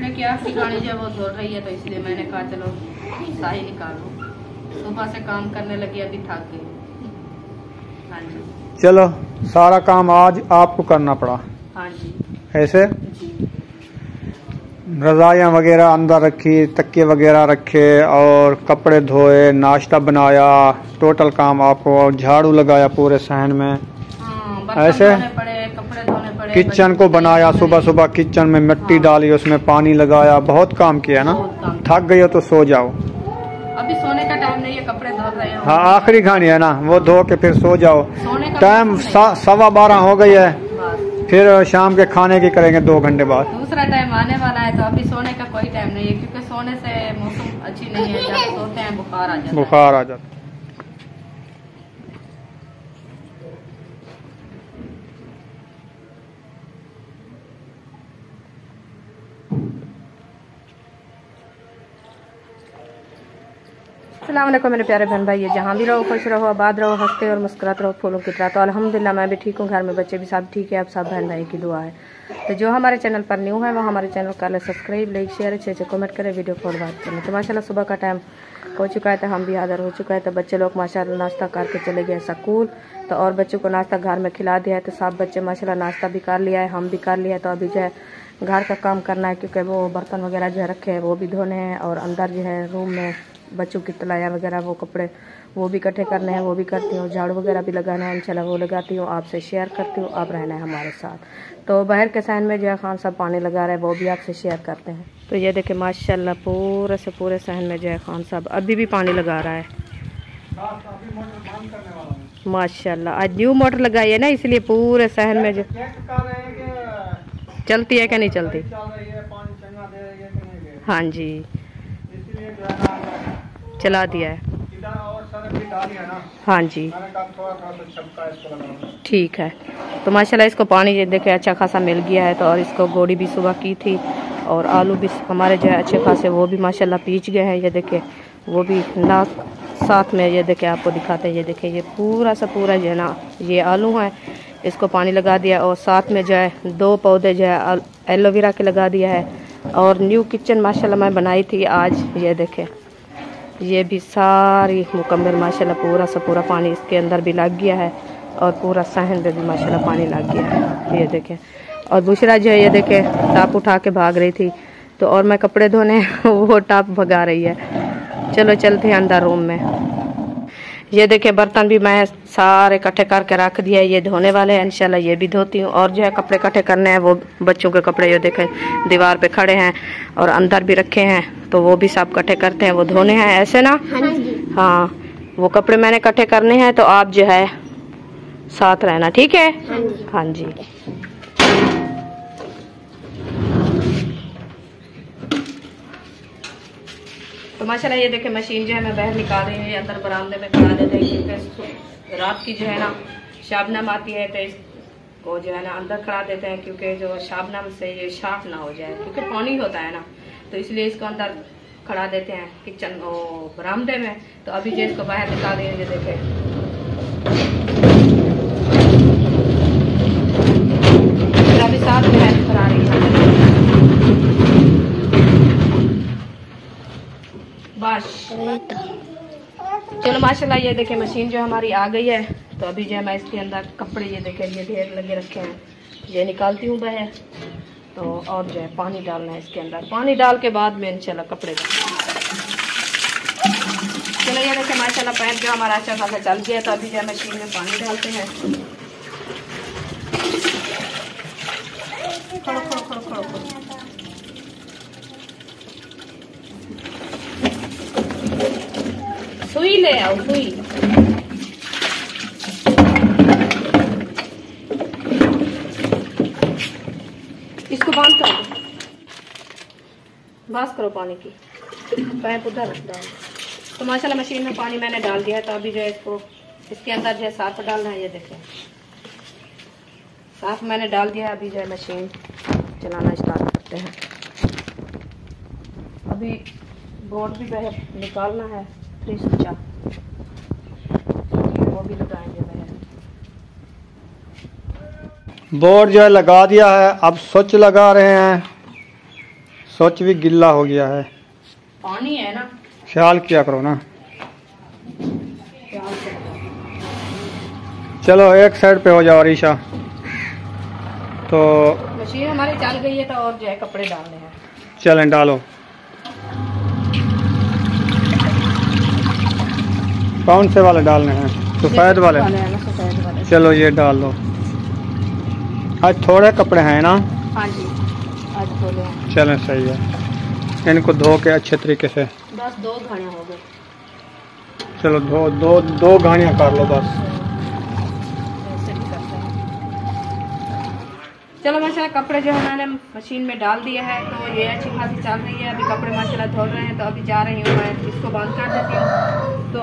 कपड़े की आखिरी गाड़ी जो है वो धो रही है, तो इसलिए मैंने कहा चलो साही निकालो। सुबह से काम करने लगी, अभी थक गई। हाँ जी, चलो सारा काम आज आपको करना पड़ा। हाँ जी, ऐसे जी रजाइयाँ वगैरह अंदर रखी, तकिए वगैरह रखे और कपड़े धोए, नाश्ता बनाया, टोटल काम आपको, झाड़ू लगाया पूरे सहन में। हाँ, ऐसे धोने पड़े, कपड़े धोने पड़े, किचन को बनाया, सुबह सुबह किचन में मिट्टी डाली, उसमें पानी लगाया, बहुत काम किया ना। थक गई हो तो सो जाओ, अभी सोने का टाइम नहीं है, कपड़े धो रहे हैं। हाँ आखिरी खानी है ना, वो धो के फिर सो जाओ। टाइम 12:15 हो गई है, फिर शाम के खाने की करेंगे 2 घंटे बाद। दूसरा टाइम आने वाला है, तो अभी सोने का कोई टाइम नहीं है, क्योंकि सोने से मौसम अच्छी नहीं है, जब सोते हैं बुखार आ जाता है। बुखार आ जाता। अस्सलाम वालेकुम मेरे प्यारे बहन भाई, जहाँ भी रहो खुश रहो, आबाद रहो, हंसते और मुस्कुराते रहो फूलों की तरह। तो अल्हम्दुलिल्लाह मैं भी ठीक हूँ, घर में बच्चे भी सब ठीक है, आप सब बहन भाई की दुआ है। तो जो हमारे चैनल पर न्यू है वो हमारे चैनल का सब्सक्राइब, लाइक, शेयर, अच्छे कमेंट करें, वीडियो फॉरवर्ड करें। तो माशाल्लाह सुबह का टाइम हो चुका है, तो हम भी हाजिर हो चुका है। तो बच्चे लोग माशाल्लाह नाश्ता करके चले गए स्कूल, तो और बच्चों को नाश्ता घर में खिला दिया है। तो सब बच्चे माशाल्लाह नाश्ता भी कर लिया है, हम भी कर लिया है। तो अभी जो है घर का काम करना है, क्योंकि वो बर्तन वगैरह जो है रखे हैं वो भी धोने हैं, और अंदर जो है रूम में बच्चों की तलाया वगैरह वो कपड़े वो भी इकट्ठे करने हैं, वो भी करती हूँ। झाड़ू वगैरह भी लगाना है, इंशाल्लाह वो लगाती हूँ, आपसे शेयर करती हूँ, आप रहना है हमारे साथ। तो बाहर के सहन में जो है खान साहब पानी लगा रहे हैं, वो भी आपसे शेयर करते हैं। तो ये देखे माशाल्लाह पूरे से पूरे सहन में जो है खान साहब अभी भी पानी लगा रहा है माशाल्लाह। आज न्यू मोटर लगाई है ना, इसलिए पूरे सहन में जो चलती है कि नहीं चलती। हाँ जी, चला दिया है। हाँ जी ठीक है। तो माशाल्लाह इसको पानी ये देखे अच्छा खासा मिल गया है। तो और इसको गोड़ी भी सुबह की थी, और आलू भी हमारे जो है अच्छे खासे वो भी माशाल्लाह पीच गए हैं। ये देखे वो भी ना साथ में, ये देखे आपको दिखाते हैं, ये देखे ये पूरा सा पूरा जो है ना ये आलू है, इसको पानी लगा दिया। और साथ में जो है 2 पौधे जो है एलोवेरा के लगा दिया है। और न्यू किचन माशाल्लाह मैं बनाई थी आज, ये देखे ये भी सारी मुकम्मल माशाल्लाह पूरा सा पूरा पानी इसके अंदर भी लग गया है, और पूरा सहन पे भी माशाल्लाह पानी लग गया है, ये देखें। और बुशरा जो है ये देखे टाप उठा के भाग रही थी, तो और मैं कपड़े धोने वो टाप भगा रही है। चलो चलते हैं अंदर रूम में। ये देखे बर्तन भी मैं सारे इकट्ठे करके रख दिया है, ये धोने वाले हैं, इंशाल्लाह ये भी धोती हूँ। और जो है कपड़े इकट्ठे करने हैं, वो बच्चों के कपड़े ये देखे दीवार पे खड़े हैं, और अंदर भी रखे हैं, तो वो भी सब इकट्ठे करते हैं, वो धोने हैं, ऐसे ना। हाँ वो कपड़े मैंने इकट्ठे करने हैं, तो आप जो है साथ रहना, ठीक है। हाँ जी तो माशाल्लाह ये देखे मशीन जो है मैं बाहर निकाल रही हूँ, ये अंदर बरामदे में खड़ा देते हैं, क्योंकि रात की जो है ना शाबनम आती है, तो इसको जो है ना अंदर खड़ा देते हैं, क्योंकि जो शाबनम से ये साफ ना हो जाए, क्योंकि पानी होता है ना, तो इसलिए इसको अंदर खड़ा देते हैं किचन बरामदे में। तो अभी जो इसको बाहर निकाल रही है, ये देखे अभी साथ में हेल्प करा रही है बस। चलो माशाल्लाह ये देखे मशीन जो हमारी आ गई है। तो अभी जो है मैं इसके अंदर कपड़े ये देखे ये ढेर लगे रखे हैं, ये निकालती हूँ बाहर। तो और जो है पानी डालना है इसके अंदर, पानी डाल के बाद में इंशाल्लाह कपड़े। चलो ये देखे माशाल्लाह पैर जो हमारा अच्छा खासा चल गया। तो अभी जो है मशीन में पानी डालते हैं। खड़ो खड़ो खड़ो खड़ो खड़ो। सुई ले आओ, सुई। इसको बांध कर दो, बस करो पानी की, पैप उधर रख दो। तो माशाल्लाह मशीन में पानी मैंने डाल दिया है। तो अभी जो है इसको इसके अंदर जो है साफ डालना है, ये देखें साफ मैंने डाल दिया है। अभी जो है मशीन चलाना स्टार्ट करते हैं। अभी बोर्ड भी बाहर निकालना है, फ्रिज वो भी लगाएंगे बाहर। बोर्ड जो है लगा दिया है, अब स्विच लगा रहे हैं। सोच भी गिल्ला हो गया है। पानी है ना, ख्याल किया करो ना। चलो एक साइड पे हो जाओ अरीशा। तो मशीन हमारी चल गई है, तो और जो है कपड़े डालने हैं। चलें डालो। कौन से वाले डालने हैं? सफेद वाले हैं ना, सफेद वाले। चलो ये डाल दो। आज थोड़े कपड़े हैं ना? हाँ जी, आज थोड़े हैं। चलें सही है। इनको धो के अच्छे तरीके से, बस 2 घड़ियाँ हो गई। चलो दो घानियाँ कर लो बस। ऐसे भी करते हैं। चलो माशाल्लाह कपड़े जो है मैंने मशीन में डाल दिए हैं, तो ये अच्छी खासी चल रही है। अभी कपड़े माशाल्लाह धो रहे हैं, तो अभी जा रही हूँ मैं इसको बंद कर देती हूँ। तो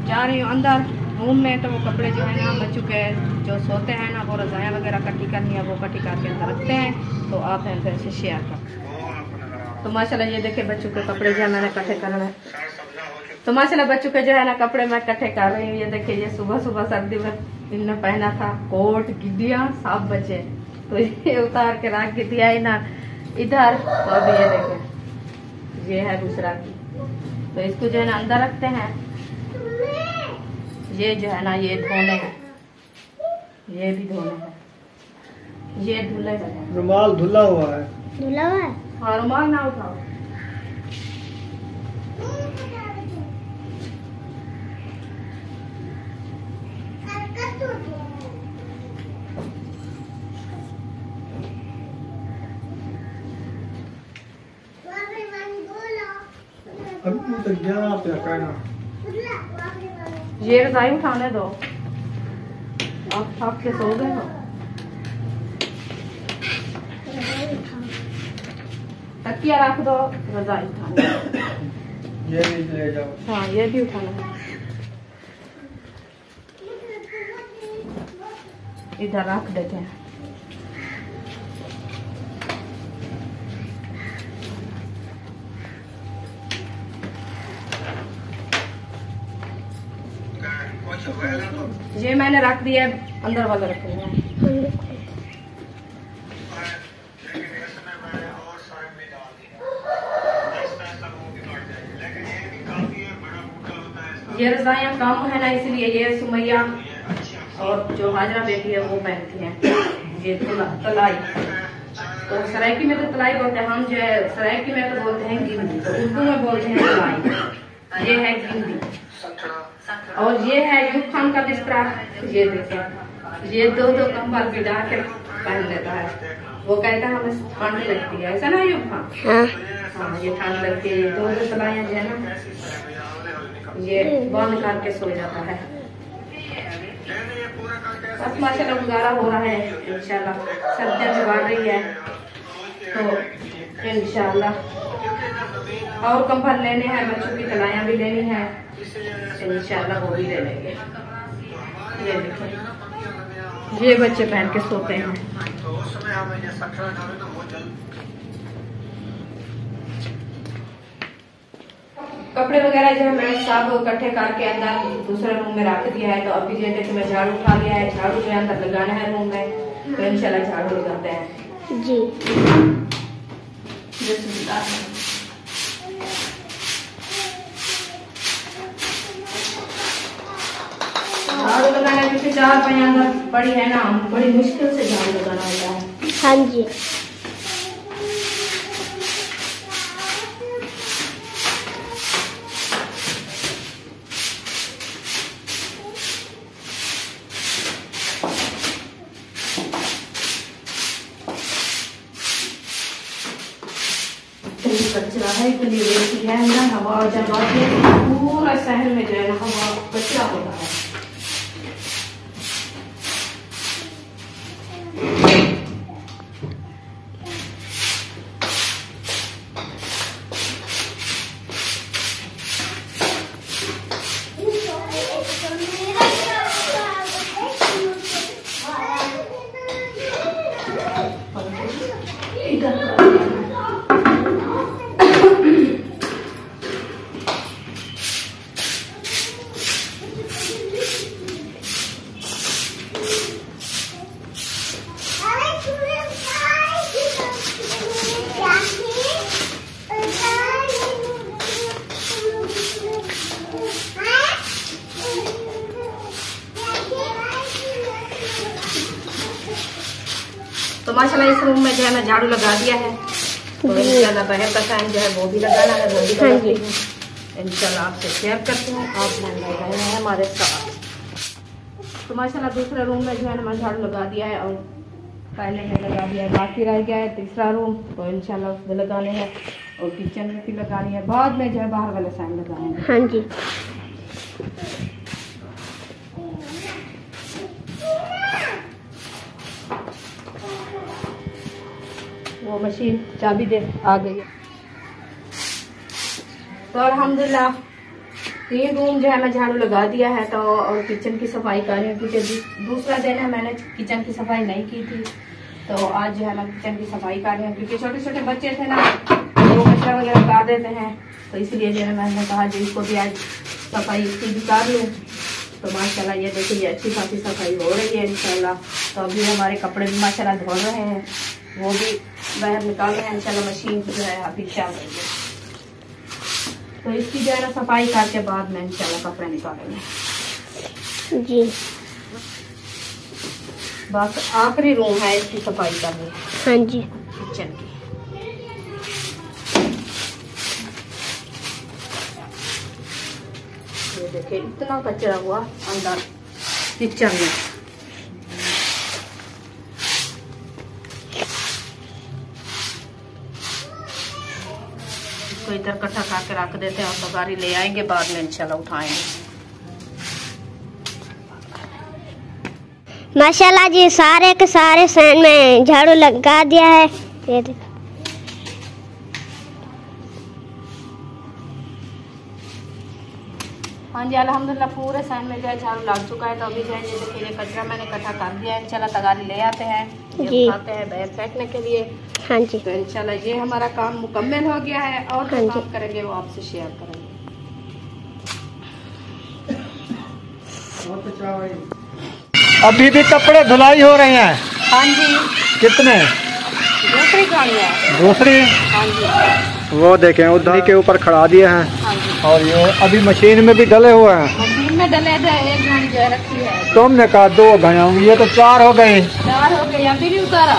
जा रही हूँ अंदर रूम में। तो वो कपड़े जो है ना बच्चों के जो सोते हैं ना, वो रज़ायाँ वगैरह इकट्ठी करनी है, वो इकट्ठी करके अंदर रखते हैं। तो आप हैं फिर से शेयर कर। तो माशाल्लाह ये देखिए बच्चों के कपड़े जो है मैंने इकट्ठे करना है। तो माशाल्लाह बच्चों के जो है ना कपड़े मैं इकट्ठे कर रही हूँ। ये देखिए, ये सुबह सुबह सर्दी में इनने पहना था कोट गिद्दियाँ सब बचे, तो ये उतार के रख दिया है ना इधर। तो अभी ये देखिए, ये है दूसरा की। तो इसको जो है ना अंदर रखते हैं। ये जो है ना ये धोने हैं, ये भी धोने हैं, ये धुले हैं। रुमाल धुला हुआ है। धुला हुआ है? हाँ, रुमाल ना उठाओ। अभी तो क्या पे कहना। ये रजाई उठाने दो, आप थक के सो गए हो। तकिया रख दो, रजाई उठाने दो। ये भी ले जाओ। हाँ, ये भी उठाना है। इधर रख देते हैं। ये मैंने रख दिया, अंदर वाला रखेंगे। ये रज़ाइयाँ कम है ना, इसलिए ये सुमैया और जो हाजरा बेटी है वो पहनती हैं। ये तलाई, तो सराइकी में तो तलाई बोलते हैं, हम जो है सराइकी में तो बोलते हैं गिंदी, तो उर्दू में बोलते हैं तलाई। ये है गिंदी। और ये है यूब खान का बिस्तरा। ये देखिए, ये 2 कंबल गिरा के पहन लेता है। वो कहता है हमें ठंड लगती है, ऐसा ना यूब खान? हाँ, ये ठंड लगती है। ये 2 तलाइयाँ जो है ना, ये बंद करके सो जाता है। बस माशाल्लाह गुजारा हो रहा है इंशाल्लाह। सर्दियाँ भी बढ़ रही है, तो इंशाल्लाह और कंबल लेने हैं, बच्चों की तलाइयाँ भी लेनी है, इंशाल्लाह वो भी ले लेंगे। ये देखिए, ये बच्चे पहन के सोते हैं। कपड़े वगैरह जो है मैंने सब इकट्ठे करके अंदर दूसरे रूम में रख दिया है। तो अभी जो है मैं झाड़ू उठा लिया है। झाड़ू जो है अंदर लगाना है रूम में, तो इंशाल्लाह झाड़ू लगाते हैं जी। झाड़ू लगाना क्योंकि 4 पहिया अंदर पड़ी है ना, बड़ी मुश्किल से झाड़ू लगाना होता है। हाँ जी। कचरा है, इतनी रेती है ना, हवा जब आती है पूरा शहर में जो है ना हवा कचरा होता है। माशाल्लाह इस रूम में जो है ना झाड़ू लगा दिया है, तो इंशाल्लाह बाहर का टाइम जो है वो भी लगाना है, वो भी लगाती हूँ इंशाल्लाह, आपसे शेयर करती हूँ। आप लगाए हैं हमारे साथ। तो माशाल्लाह दूसरे रूम में जो है ना मैं झाड़ू लगा दिया है, और पहले में लगा दिया है, बाकी रह गया है तीसरा रूम, तो इंशाल्लाह उसमें लगाने हैं, और किचन में भी लगानी है, बाद में जो है बाहर वाले साइड लगाने हैं। हाँ जी। वो मशीन चाबी दे आ गई है। तो अल्हम्दुलिल्लाह 3 रूम जो है मैं झाड़ू लगा दिया है, तो और किचन की सफाई कर रही हूँ, क्योंकि दूसरा दिन है मैंने किचन की सफाई नहीं की थी, तो आज जो है मैं किचन की सफाई कर रही हूँ, क्योंकि छोटे छोटे बच्चे थे ना, वो कचरा वगैरह काट देते हैं, तो इसलिए जो है मैंने कहा जो इसको भी आज सफाई इसकी भी कर लूँ। तो माशाल्लाह ये देखिए अच्छी खासी सफाई हो रही है इंशाल्लाह। तो अभी हमारे कपड़े भी माशाल्लाह धो रहे हैं, वो भी बाहर निकाल रहे हैं इंशाल्लाह, मशीन जो है अभी चल रही है, तो इसकी जो है ना सफाई करके बाद में इंशाल्लाह कपड़े निकालेंगे जी। बस आखिरी रूम है इसकी सफाई करनी है। हाँ जी। किचन की ये देखिए इतना कचरा हुआ अंदर किचन में। इसको इधर इकट्ठा करके रख देते हैं, और तो गाड़ी ले आएंगे बाद में इंशाल्लाह उठाएंगे। माशाल्लाह जी सारे के सारे सैन में झाड़ू लगा दिया है। ये देखो। हाँ जी अल्हम्दुलिल्लाह पूरे सैन में जो है झाड़ू लग चुका है। तो अभी जो है ये देखिए ये कचरा मैंने इकट्ठा कर दिया है, इंशाल्लाह तगारी ले आते हैं, ये उठाते हैं बाहर फेंकने के लिए। हाँ जी। तो इंशाल्लाह ये हमारा काम मुकम्मल हो गया है, और जो काम करेंगे वो आपसे शेयर करेंगे। अभी भी कपड़े धुलाई हो रहे हैं? हाँ जी। कितने? दूसरी गाड़ी है। दूसरी? हाँ जी। वो देखें उधर के ऊपर खड़ा दिए हैं। हाँ जी। और ये अभी मशीन में भी डले हुए हैं। मशीन में डले थे, एक गाड़ी जो है रखी है। तुमने कहा 2 घड़े होंगे, ये तो 4 हो गए। 4 हो गए, अभी भी उतारा।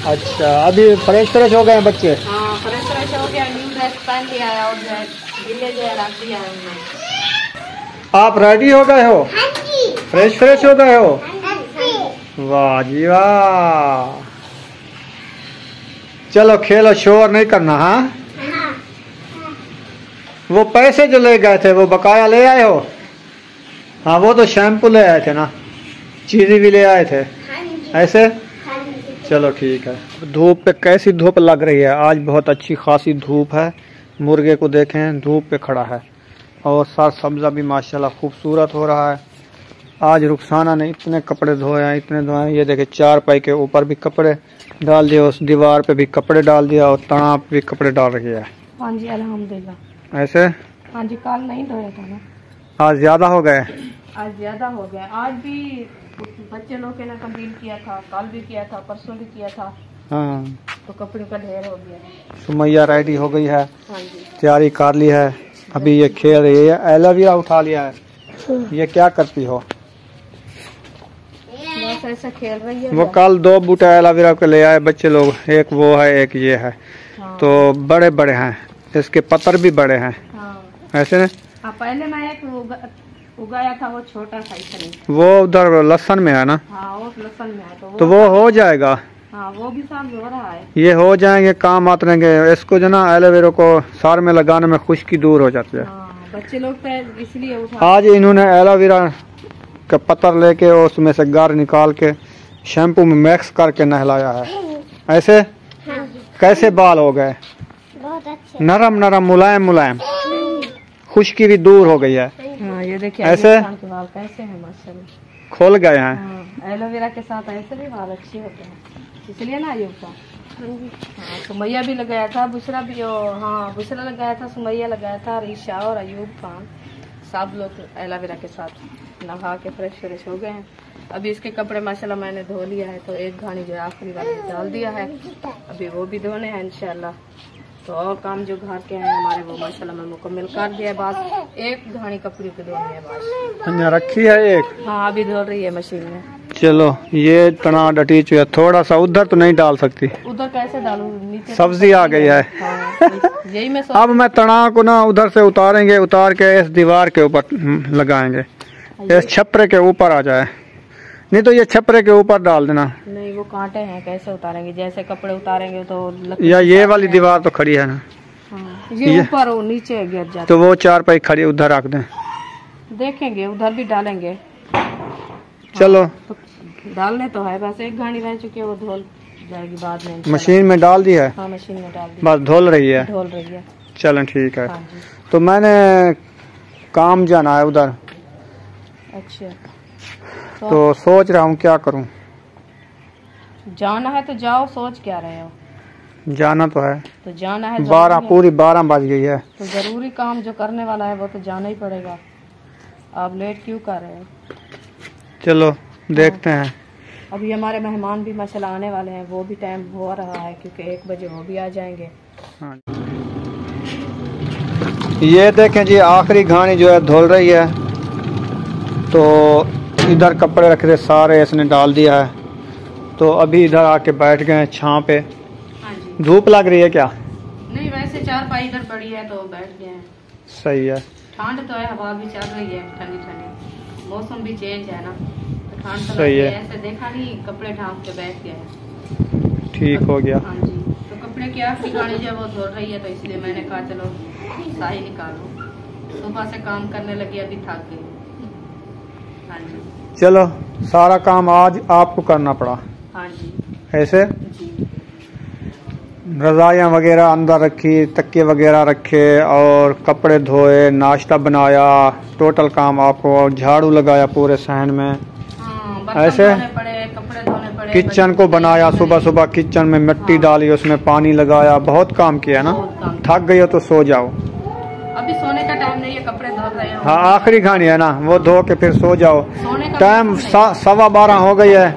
अच्छा अभी फ्रेश हो गए हैं बच्चे? हाँ फ्रेश हो गया, न्यू ड्रेस पहन लिया है, और जो है गिले जो है रख दिया है उन्होंने। आप रेडी हो गए हो? फ्रेश हो गए हो? वाह जी वाह। चलो खेलो, शोर नहीं करना। हाँ वो पैसे जो ले गए थे वो बकाया ले आए हो? हाँ वो तो शैम्पू ले आए थे ना, चीज़ें भी ले आए थे ऐसे? चलो ठीक है। धूप पे कैसी धूप लग रही है आज, बहुत अच्छी खासी धूप है। मुर्गे को देखें धूप पे खड़ा है, और सार सब्जा भी माशाल्लाह खूबसूरत हो रहा है। आज रुखसाना ने इतने कपड़े धोए हैं, इतने धोए हैं। ये देखे 4 पाई के ऊपर भी कपड़े डाल दिए, उस दीवार पे भी कपड़े डाल दिया, और तनाव पे भी कपड़े डाल रही है। हाँ जी अल्हम्दुलिल्लाह। ऐसे? हाँ जी कल नहीं धोया था ना, आज ज्यादा हो गए? आज ज्यादा हो गया। आज भी बच्चे लोग ने कंप्लीट किया था, कल भी किया था, परसों भी किया था। हाँ तो कपड़े का ढेर हो गया। सुमैया रेडी हो गई है, हाँ जी तैयारी कर ली है, अभी ये खेल रही है। एलोवेरा उठा लिया है। ये क्या करती हो? बस ऐसा खेल रही है। वो कल 2 बूटे एलोवेरा के ले आए बच्चे लोग, एक वो है एक ये है। हाँ। तो बड़े बड़े हैं, इसके पत्तर भी बड़े हैं। हाँ। ऐसे न? हाँ पहले मैं एक उगाया था, वो छोटा था इतना। वो उधर लहसन में है ना? हाँ वो लहसन में है, तो वो हो जाएगा। हाँ वो भी साफ हो रहा है। ये हो जाएंगे, काम आते रहेंगे। इसको जो ना एलोवेरा को सार में लगाने में खुश्की दूर हो जाती है। हाँ, बच्चे लोग तो इसलिए उठा। आज इन्होंने एलोवेरा का पत्तर लेके उसमें से गार निकाल के शैम्पू में मिक्स करके नहलाया है। ऐसे? कैसे बाल हो गए? बहुत अच्छे। नरम नरम मुलायम, खुश्की भी दूर हो गई है। हाँ ये देखिए ऐसे के बाल कैसे हैं माशाल्लाह, खोल गए हैं। हाँ, एलोवेरा के साथ ऐसे भी बाल अच्छे होते हैं, इसलिए ना अयूब का। हाँ सुमैया भी लगाया था, बुशरा भी, हाँ बुशरा लगाया था, सुमैया लगाया था, रीशा और अयूब खान सब लोग एलोवेरा के साथ नहा के फ्रेश हो गए हैं। अभी इसके कपड़े माशाल्लाह मैंने धो लिया है, तो एक घानी जो आखिरी वाले डाल दिया है, अभी वो भी धोने हैं इंशाल्लाह। तो और काम जो घर के हैं हमारे वो माशाल्लाह मैं मुकम्मल कर दिया है, बस एक घानी कपड़े के धोनी है बस। रखी है एक? हाँ अभी धो रही है मशीन में। चलो ये तना डटी चुया, थोड़ा सा उधर तो नहीं डाल सकती, उधर कैसे डालूं, नीचे सब्जी आ गई है। हाँ, यही मैं अब मैं तना को ना उधर से उतारेंगे, उतार के इस दीवार के ऊपर लगाएंगे, इस छपरे के ऊपर आ जाए, नहीं तो ये छपरे के ऊपर डाल देना। नहीं वो कांटे हैं, कैसे उतारेंगे, जैसे कपड़े उतारेंगे तो या ये वाली दीवार तो खड़ी है ना। हाँ, ये ऊपर वो नीचे गिर जाता, तो वो चारपाई खड़ी उधर रख दें, देखेंगे उधर भी डालेंगे। चलो हाँ, तो डालने तो है, बस एक घानी रह चुकी है, वो धुल जाएगी बाद में। मशीन में डाल दी है? हाँ मशीन में डाल दी, बस धुल रही है। धुल रही है। चलें ठीक है। हाँ जी। तो मैंने काम जाना है उधर, अच्छा तो सोच रहा हूँ क्या करूँ। जाना है तो जाओ, सोच क्या रहे हो? जाना तो है, तो जाना है, 12 पूरी 12 बज गई है, तो जरूरी काम जो करने वाला है वो तो जाना ही पड़ेगा। आप लेट क्यों कर रहे हो? चलो देखते हैं। अभी हमारे मेहमान भी माशाल्लाह आने वाले हैं, वो भी टाइम हो रहा है क्योंकि 1 बजे वो भी आ जाएंगे। हाँ। ये देखें जी, आखिरी घानी जो है धुल रही है, तो इधर कपड़े रखे थे सारे इसने डाल दिया है, तो अभी इधर आके बैठ गए छांव पे। हाँ जी। धूप लग रही है क्या? नहीं, वैसे चारपाई इधर पड़ी है तो बैठ गए हैं। सही है। ठंड तो है, हवा भी चल रही है ठंडी ठंडी, मौसम भी चेंज है ना, तो ठंड तो सही है। ऐसे देखा नहीं, कपड़े ढांक के बैठ गए हैं। ठीक हो गया। हाँ जी, तो कपड़े की आखिरी गाड़ी जब वो धुल रही है तो इसलिए मैंने कहा चलो साही निकालो, सुबह से काम करने लगी, अभी थक गई। हाँ जी। चलो सारा काम आज आपको करना पड़ा। हाँ जी। ऐसे जी। रजाइयाँ वगैरह अंदर रखी, तकिए वगैरह रखे और कपड़े धोए, नाश्ता बनाया, टोटल काम आपको, झाड़ू लगाया पूरे सहन में। हाँ, ऐसे पड़े, कपड़े धोने पड़े, किचन को बनाया, सुबह सुबह किचन में मिट्टी डाली, उसमें पानी लगाया, बहुत काम किया ना। थक गई हो तो सो जाओ, अभी सोने का टाइम नहीं है, कपड़े धो रहे हो। हाँ आखिरी घानी है ना, वो धो के फिर सो जाओ। सोने का टाइम 12:15 हो गई है,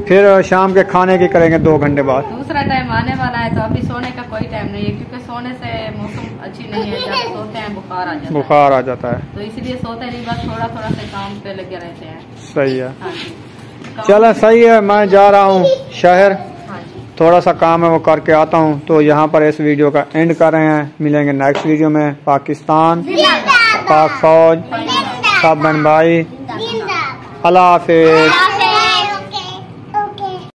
फिर शाम के खाने की करेंगे 2 घंटे बाद। दूसरा टाइम आने वाला है, तो अभी सोने का कोई टाइम नहीं है, क्योंकि सोने से मौसम अच्छी नहीं है, जब सोते हैं बुखार आ जाता है, तो इसलिए सोते नहीं, बस थोड़ा थोड़ा से काम पे लगे रहते हैं। सही है। हाँ जी। चलो सही है, मैं जा रहा हूँ शहर, हाँ जी। थोड़ा सा काम है वो करके आता हूँ। तो यहाँ पर इस वीडियो का एंड कर रहे हैं, मिलेंगे नेक्स्ट वीडियो में। पाकिस्तान, पाक फौज, सब बहन भाई, अल्लाह हाफिज।